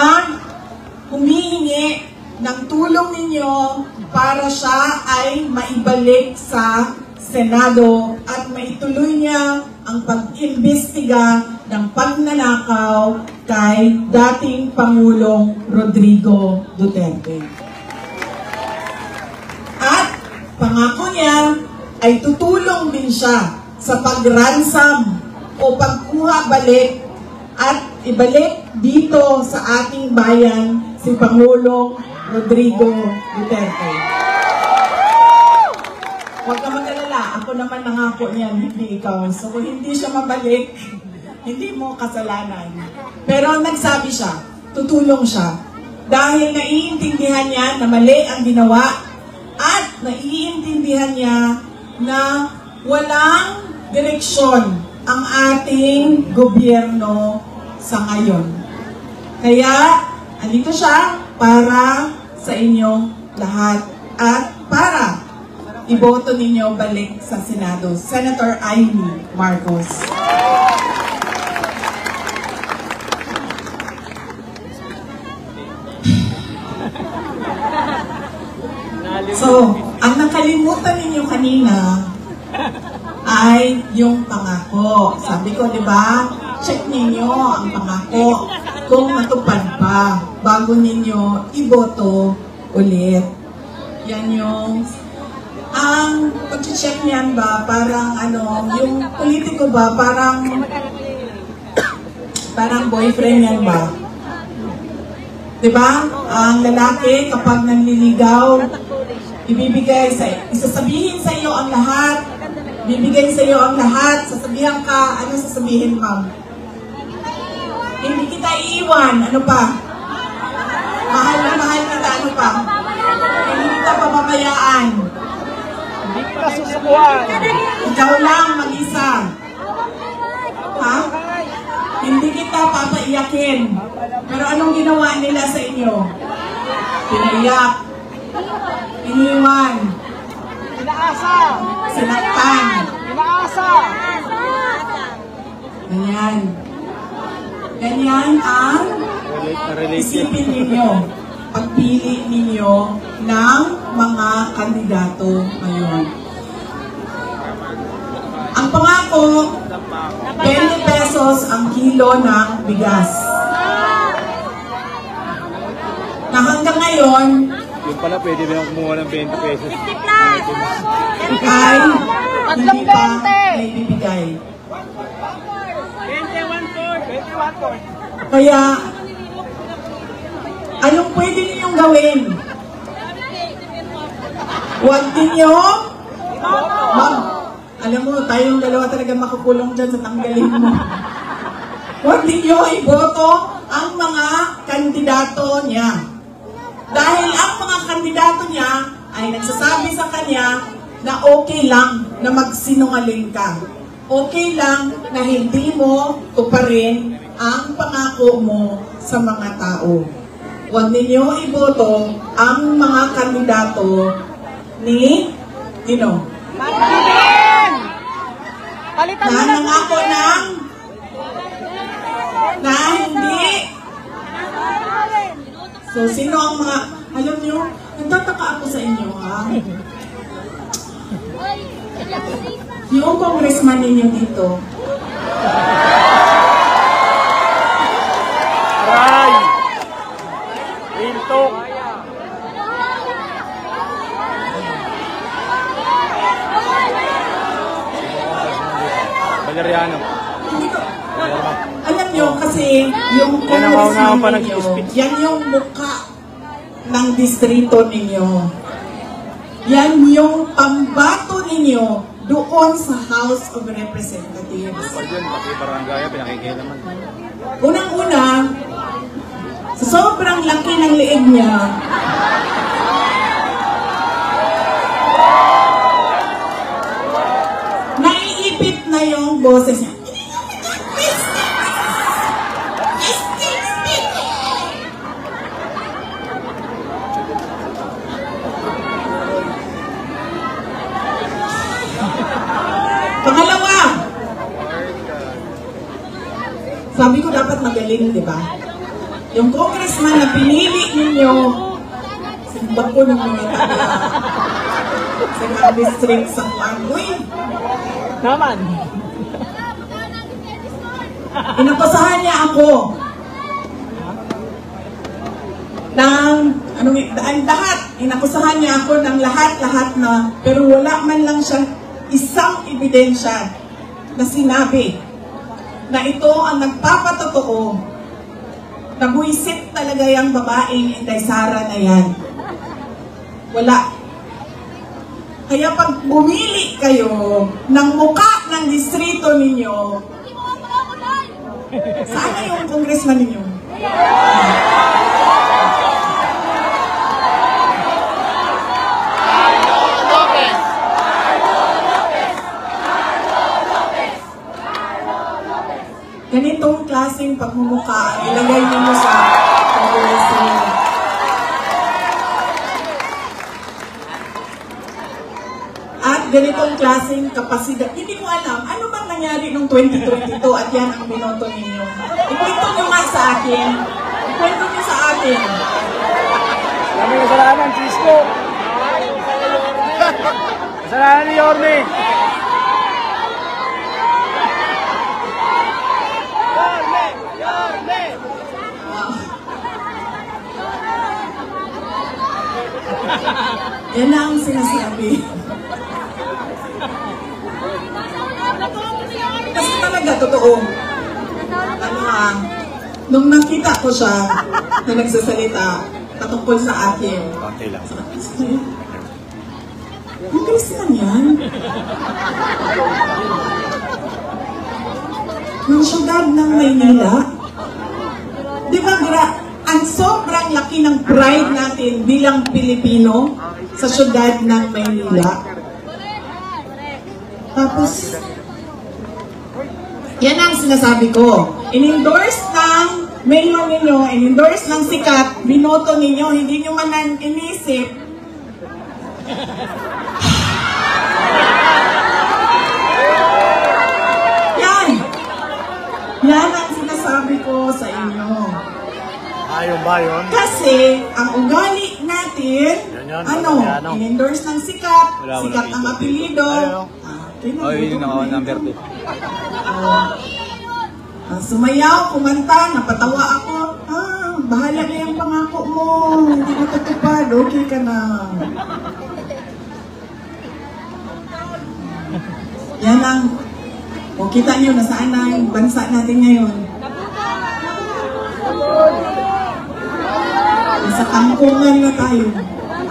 humihingi ng tulong ninyo para siya ay maibalik sa Senado at maituloy niya ang pag-imbestiga ng pagnanakaw kay dating Pangulong Rodrigo Duterte. At pangako niya ay tutulong din siya sa pag-ransom o pagkuha balik at ibalik dito sa ating bayan si Pangulong Rodrigo Duterte. Huwag ka mag-alala, ako naman nangako niyan, hindi ikaw. So kung hindi siya mabalik, hindi mo kasalanan. Pero nagsabi siya, tutulong siya. Dahil naiintindihan niya na mali ang ginawa at naiintindihan niya na walang direksyon ang ating gobyerno sa ngayon. Kaya, andito siya para sa inyong lahat at para iboto ninyo balik sa Senado. Senator Amy Marcos. So, ang nakalimutan ninyo kanina ay yung pangako. Sabi ko, di ba? Check ninyo ang pangako kung matupad pa bago ninyo iboto ulit. Yan yung ang pag-check niyan ba, parang ano, yung politiko ba, parang boyfriend yan ba? Diba? Ang lalaki kapag nanliligaw, isasabihin sa iyo ang lahat, bibigay sa iyo ang lahat, sasabihan ka, ano sasabihin, ma'am? Hindi kita iiwan, ano pa? Mahal na mahal kita, ano pa? Hindi kita pababayaan. Hindi ka susukuan. Ikaw lang mag-isa. Ha? Hindi kita papaiyakin. Pero anong ginawa nila sa inyo? Pinaiyak. Iniwan. Inaasa. Sinaktan. Inaasa. Ganyan. Ganyan ang isipin ninyo. Pagpili ninyo ng mga kandidato ngayon. Ang pangako, 20 pesos ang kilo ng bigas. Na hanggang ngayon, Yung pala pwede ba yung kumuha ng 20 pesos? 50 plus! ay hindi pa naibibigay. 21 Kaya, anong pwede ninyong gawin? Huwag ninyo, ma'am, alam mo, tayong dalawa talaga makakulong dyan sa tanggalin mo. Huwag ninyo iboto ang mga kandidato niya. Dahil ang mga kandidato niya ay nagsasabi sa kanya na okay lang na magsinungaling ka. Okay lang na hindi mo tuparin ang pangako mo sa mga tao. Huwag ninyo iboto ang mga kandidato ni Dino. Palitan Na nangako ng na hindi. So, sino ang mga, alam nyo, nagtataka ako sa inyo, ha? Yung congressman ninyo dito, Aray! Rinto! Valeriano. alam nyo kasi yung congressman ninyo, yan yung mukha ng distrito ninyo. Yan yung pambato ninyo doon sa House of Representatives. Pag yun, pati barangay, pinakikilaman. Unang-una, sa sobrang laki ng liig niya, naiipit na yung boses niya. Pangalawa, sabi ko dapat magaling, di ba? Yung congressman na pinili ninyo, simba ko ng mga taga sa mga district sa Panguy. Naman! Inakusahan niya ako ng, lahat, inakusahan niya ako ng lahat-lahat na, pero wala man lang siya isang ebidensya na sinabi na ito ang nagpapatotoo na buwisit talaga yung babaeng Inday Sara na yan. Wala. Kaya pag bumili kayo ng muka ng distrito ninyo, sana yung congressman ninyo? Ganitong klaseng pagmumukha ilagay ninyo sa Kongreso. At ganitong klaseng kapasidad. Hindi ko alam, ano bang nangyari noong 2022 at yan ang binoto ninyo? Ikwento nyo nga sa akin. Ikwento nyo sa akin. Kami kasalanan, Cisco! Wala ni Yorme. Yan na ang sinasabi. Kasi talaga, totoo. Nung nakita ko siya na nagsasalita patungkol sa akin. Okay lang. Ang Christian yan. Ng syudad ng Maynila. Di ba, Gra? Ang sobrang laki ng pride natin bilang Pilipino sa syudad ng Maynila. Tapos, yan ang sinasabi ko. In-endorse ng mayor ninyo, in-endorse ng sikat, binoto ninyo, hindi nyo man inisip. Yan! Yan ang sinasabi ko sa inyo. Ayun ba yun? Kasi, ang ugali natin, in-endorse ng sikat, sikat ang apelido. Ay, yun ako, number 2. Sumayaw, kumanta, napatawa ako. Bahala na yung pangako mo. Hindi natutupad, okay ka na. Yan ang, kita nyo, nasaan na yung bansa natin ngayon. Nasa kampungan na tayo.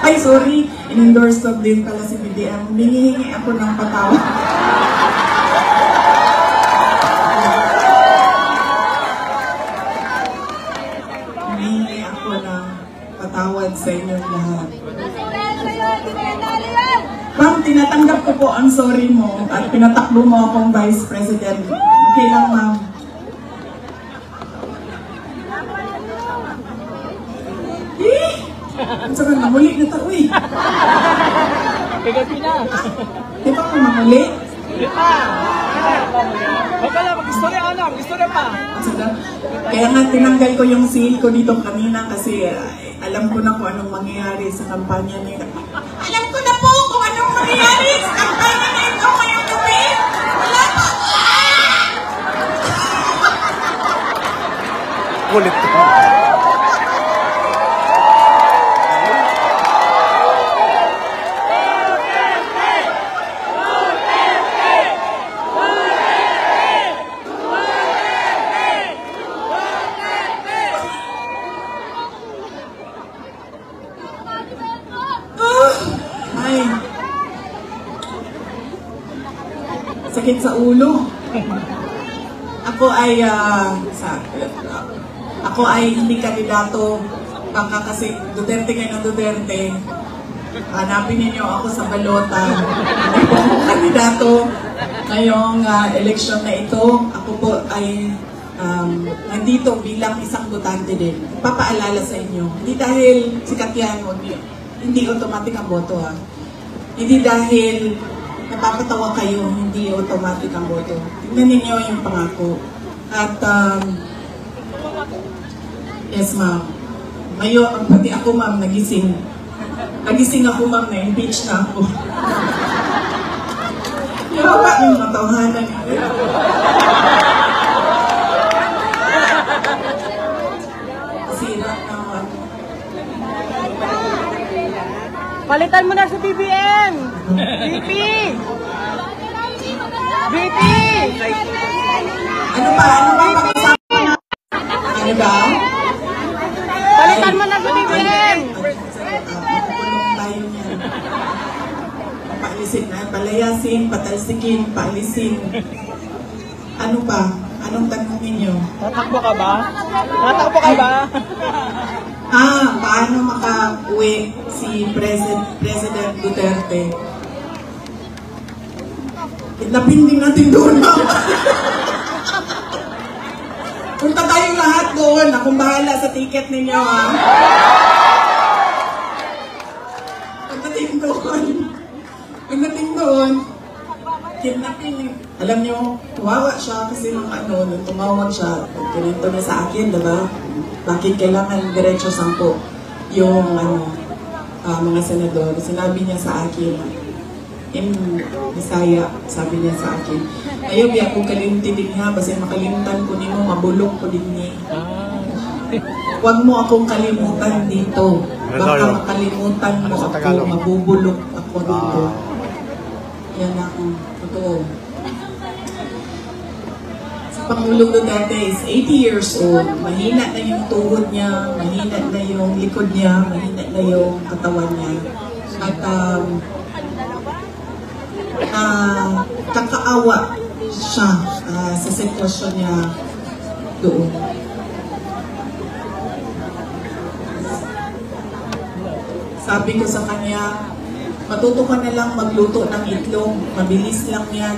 Ay, sorry, in-endorse din pala si BBM. Hinihingi ako ng patawa. Hinihingi ako ng patawad sa inyong lahat. Ma'am, tinatanggap ko po ang sorry mo at pinatakbo mo akong Vice President. Okay lang, ma'am. Ang sarang namuli na ito, uy. Kagabi na. Di ba kung mamuli? Hindi pa. Huwag ka lang, mag-istorya ka na, mag-istorya pa. Kaya nga tinanggal ko yung seal ko dito kanina kasi alam ko na kung anong mangyayari sa kampanya nila. Alam ko na po kung anong mangyayari sa kampanya na ito ngayong gabi. Wala pa. Kulit ko. Sakit sa ulo. Ako ay hindi kandidato. Baka kasi Duterte kayo ng Duterte. Hanapin ninyo ako sa balota. Hindi po ako kandidato ngayong eleksyon na ito. Ako po ay nandito bilang isang botante din. Papaalala sa inyo. Hindi dahil sikat yan, hindi automatic ang boto ha. Hindi dahil napapatawa kayo, hindi automatic ang boto. Tingnan ninyo yung pangako. At, yes ma'am. Ngayon, pati ako ma'am, nagising. Nagising ako ma'am, na-impeach na ako. Yawa yung matawhanan. Sira naman. Palitan mo na sa BBM! BP! BP! Ano ba? Ano ba pag-usapan na? Ano ba? Palitan mo na sa BBM! Makukulong tayo niyan. Paalisin na, palayasin, patalsikin, paalisin. Ano ba? Anong tanong ninyo? Tatakbo ka ba? Tatakbo ka ba? Paano maka-uwi si President Duterte? Kidnapin din natin doon. Punta tayong lahat doon. Akong bahala sa ticket ninyo, ha? Pagdating doon. Pagdating doon, kidnapin. Alam nyo, tumawa siya kasi nung nung tumawag siya, ganito na sa akin, diba? Bakit kailangan diretso 10 yung mga senador? Sinabi niya sa akin, in Bisaya, sabi niya sa akin. Ayaw biya kong kalimti din ha, basta makalimtan ko nimo, mabulok ko din ni. Huwag mo akong kalimutan dito. Baka makalimutan mo ako, mabubulok ako dito. Yan ako, totoo. Si Pangulong Duterte is 80 years old. Mahina na yung tuhod niya, mahina na yung likod niya, mahina na yung katawan niya. At kakaawa siya sa sitwasyon niya doon. Sabi ko sa kanya, matuto ka na lang magluto ng itlog, mabilis lang yan.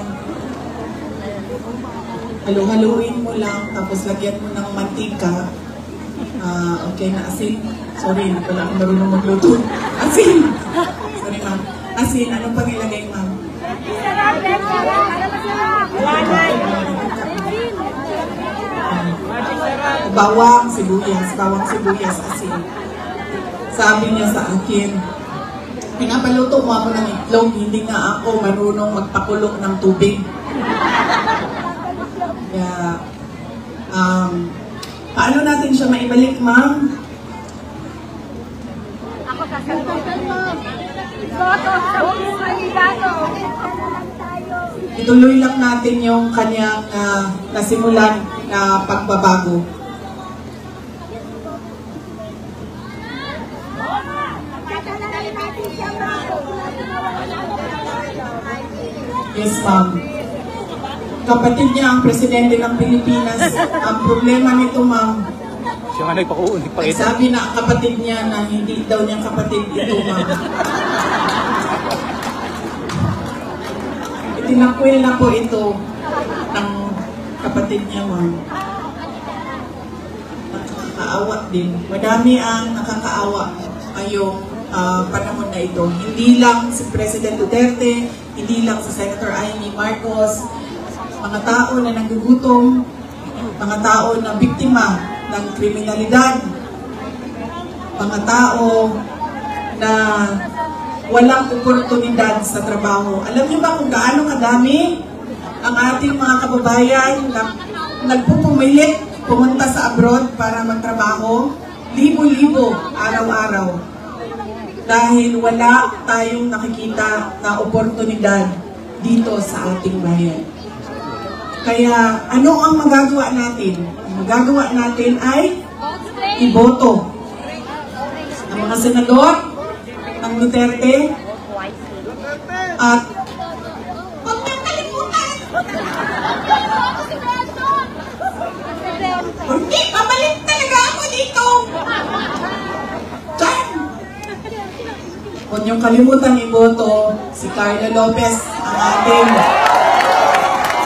Halo-haluin mo lang, tapos lagyan mo ng mantika. Okay na, asin. Sorry, hindi pala ako marunong magluto. Asin! Sorry ma'am. Asin, anong pang ilagay ma'am? Bawang sibuyas, asin. Sabi niya sa akin, pinapaluto mo ako ng itlog, hindi nga ako marunong magpakulok ng tubig. Kaya, paano natin siya maibalik, ma'am? Ako sasagutan mo. Ituloy lang natin yung kanyang nasimulan na pagbabago. Yes, ma'am. Kapatid niya ang presidente ng Pilipinas. Ang problema nito, ma'am, siya nga nagpakita. sabi na kapatid niya na hindi daw niyang kapatid ito, ma'am. Itinakwil na po ito ng kapatid niya, ma'am. Nakakaawa din. Madami ang nakakaawa ngayong panahon na ito. Hindi lang si President Duterte, hindi lang si Senator Amy Marcos, mga tao na nagugutom, mga tao na biktima ng kriminalidad, mga tao na walang oportunidad sa trabaho. Alam niyo ba kung gaano kadami ang ating mga kababayan na nagpupumilit pumunta sa abroad para magtrabaho? Libo-libo araw-araw. Dahil wala tayong nakikita na oportunidad dito sa ating bayan. Kaya ano ang magagawa natin? Ang magagawa natin ay iboto. Ang mga senador ng Duterte at huwag niyang kalimutan! Hindi, pabalik talaga ako dito! Diyan! Huwag niyong kalimutan iboto si Carla Lopez, ang ating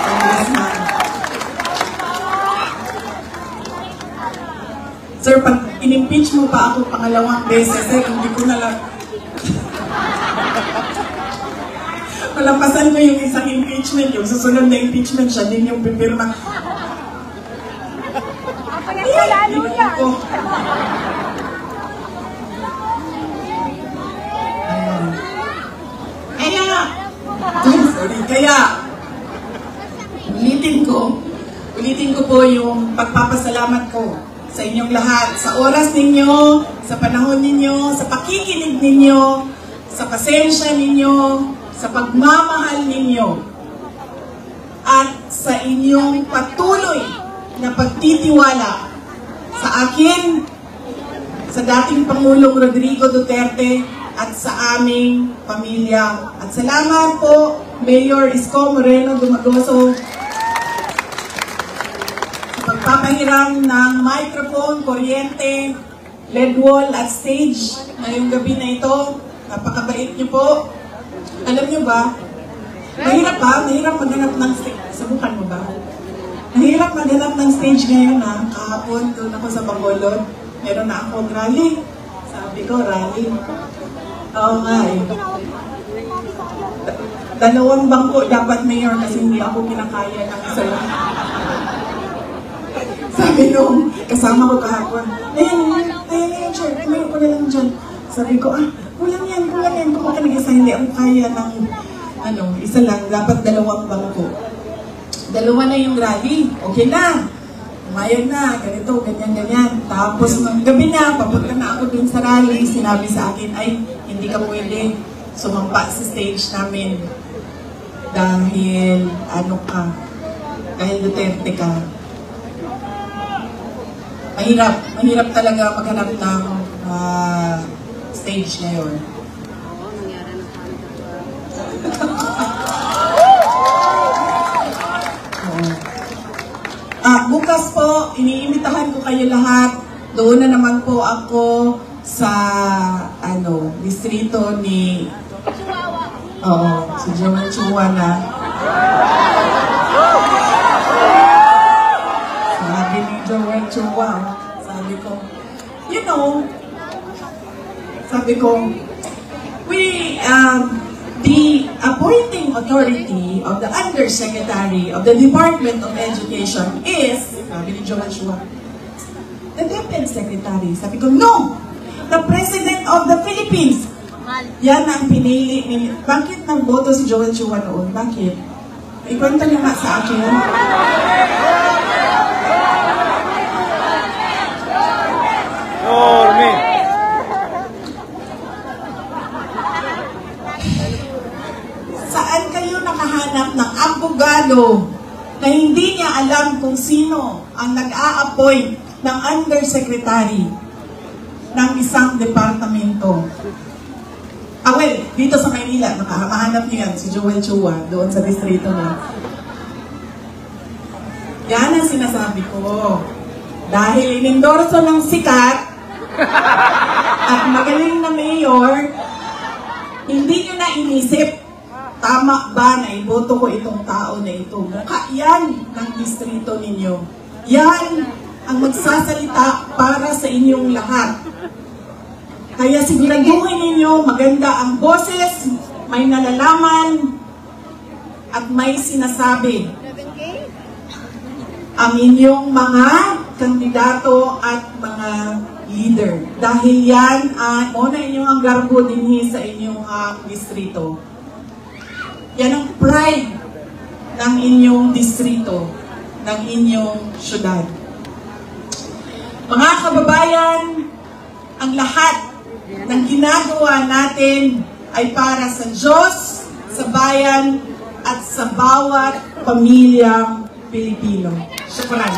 congressman. Sir, pag in-impeach mo pa ako pangalawang beses, hindi ko na lang malampasan ko yung isang impeachment, yung susunod na impeachment, siya din yung pipirma. Kaya, ulitin ko po yung pagpapasalamat ko sa inyong lahat, sa oras ninyo, sa panahon ninyo, sa pakikinig ninyo, sa pasensya ninyo, sa pagmamahal ninyo, at sa inyong patuloy na pagtitiwala sa akin, sa dating Pangulong Rodrigo Duterte, at sa aming pamilya. At salamat po, Mayor Isko Moreno Dumagoso, sa pagpapahiram ng microphone, kuryente, LED wall at stage ngayong gabi na ito. Napakabait niyo po. Alam niyo ba, mahirap maghanap ng stage. Sabukan mo ba? Mahirap maghanap ng stage ngayon ha. Kahapon doon ako sa Bacolod. Meron na akong rally. Sabi ko, rally. Oo nga eh. Dalawang bangko dapat, Mayor, kasi hindi ako kinakaya ng isa lang. Sabi nung kasama ko kahapon, ayan, sir, meron ko na lang dyan. Sabi ko, kulang yan, kung ako nag-isa, hindi ako kaya ng isa lang, dapat dalawang bangko. Dalawa na yung rally, okay na. Umayag na, ganito, ganyan. Tapos ng gabi na, papunta na ako dun sa rally, sinabi sa akin, ay, hindi ka pwede sumampa sa stage namin. Dahil, dahil Duterte ka. Mahirap talaga maghanap ng stage ngayon. Bukas po, iniimitahan ko kayo lahat. Doon na naman po ako sa distrito ni si Joel Chua na. Sabi ni Joel Chua, sabi ko, the appointing authority of the Undersecretary of the Department of Education is, sabi ni Joel Chua, the Deputy Secretary. Sabi ko, no! The President of the Philippines! Yan ang pinili ni... Bakit nang boto si Joel Chua noon? Bakit? Ikwento niyo nga sa akin. Saan kayo nakahanap ng abogado na hindi niya alam kung sino ang nag-a-appoint ng undersecretary ng isang departamento? Dito sa Maynila, mahanap niyo yan, si Joel Chua, doon sa distrito na. Yan ang sinasabi ko. Dahil inendorso ng sikat at magaling na mayor, hindi nyo na inisip, tama ba na iboto ko itong tao na ito? Mukha yan ng distrito ninyo. Yan ang magsasalita para sa inyong lahat. Kaya siguraduhin ninyo, maganda ang boses, may nalalaman, at may sinasabi ang inyong mga kandidato at mga leader. Dahil yan, muna inyong ang garbo din sa inyong distrito. Yan ang pride ng inyong distrito, ng inyong syudad. Mga kababayan, ang lahat ng ginagawa natin ay para sa Diyos, sa bayan, at sa bawat pamilyang Pilipino. Syukran.